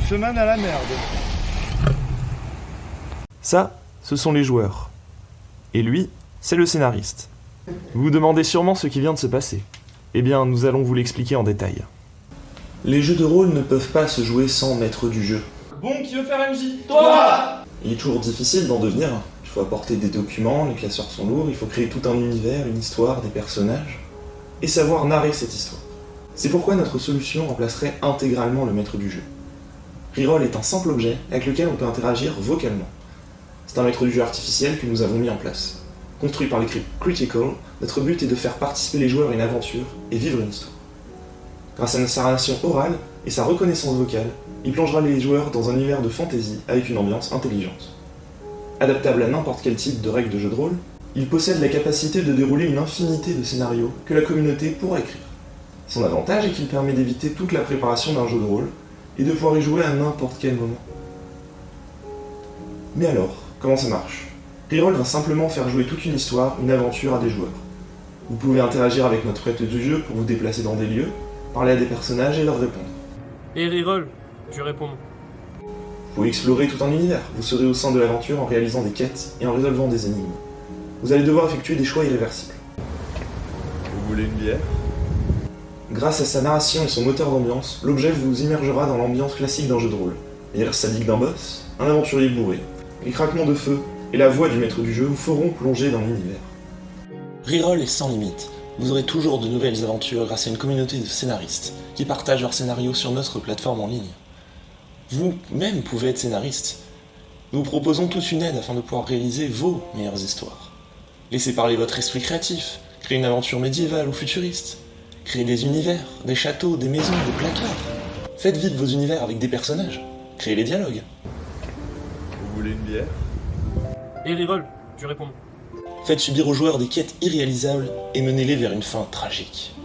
semaine à la merde. Ça, ce sont les joueurs. Et lui, c'est le scénariste. Vous vous demandez sûrement ce qui vient de se passer. Eh bien, nous allons vous l'expliquer en détail. Les jeux de rôle ne peuvent pas se jouer sans maître du jeu. Bon, qui veut faire MJ? Toi! Il est toujours difficile d'en devenir un. Il faut apporter des documents, les classeurs sont lourds, il faut créer tout un univers, une histoire, des personnages, et savoir narrer cette histoire. C'est pourquoi notre solution remplacerait intégralement le maître du jeu. Reroll est un simple objet avec lequel on peut interagir vocalement. C'est un maître du jeu artificiel que nous avons mis en place. Construit par l'équipe Critical, notre but est de faire participer les joueurs à une aventure et vivre une histoire. Grâce à sa narration orale et sa reconnaissance vocale, il plongera les joueurs dans un univers de fantasy avec une ambiance intelligente. Adaptable à n'importe quel type de règles de jeu de rôle, il possède la capacité de dérouler une infinité de scénarios que la communauté pourra écrire. Son avantage est qu'il permet d'éviter toute la préparation d'un jeu de rôle et de pouvoir y jouer à n'importe quel moment. Mais alors, comment ça marche? Reroll va simplement faire jouer toute une histoire, une aventure à des joueurs. Vous pouvez interagir avec notre maître du jeu pour vous déplacer dans des lieux, parler à des personnages et leur répondre. Et Reroll, je réponds. Vous pouvez explorer tout un univers, vous serez au sein de l'aventure en réalisant des quêtes et en résolvant des énigmes. Vous allez devoir effectuer des choix irréversibles. Vous voulez une bière? Grâce à sa narration et son moteur d'ambiance, l'objet vous immergera dans l'ambiance classique d'un jeu de rôle. Les rires sadiques d'un boss, un aventurier bourré, les craquements de feu et la voix du maître du jeu vous feront plonger dans l'univers. Reroll est sans limite. Vous aurez toujours de nouvelles aventures grâce à une communauté de scénaristes qui partagent leurs scénarios sur notre plateforme en ligne. Vous-même pouvez être scénariste. Nous vous proposons toute une aide afin de pouvoir réaliser vos meilleures histoires. Laissez parler votre esprit créatif, créez une aventure médiévale ou futuriste, créez des univers, des châteaux, des maisons, des placards. Faites vivre vos univers avec des personnages, créez les dialogues. Vous voulez une bière? Et Reroll, je réponds. Faites subir aux joueurs des quêtes irréalisables et menez-les vers une fin tragique.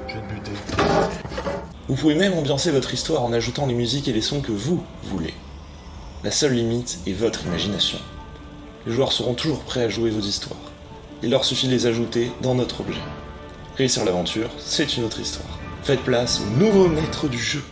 Je vais te buter. Vous pouvez même ambiancer votre histoire en ajoutant les musiques et les sons que vous voulez. La seule limite est votre imagination. Les joueurs seront toujours prêts à jouer vos histoires. Il leur suffit de les ajouter dans notre objet. Réussir l'aventure, c'est une autre histoire. Faites place au nouveau maître du jeu.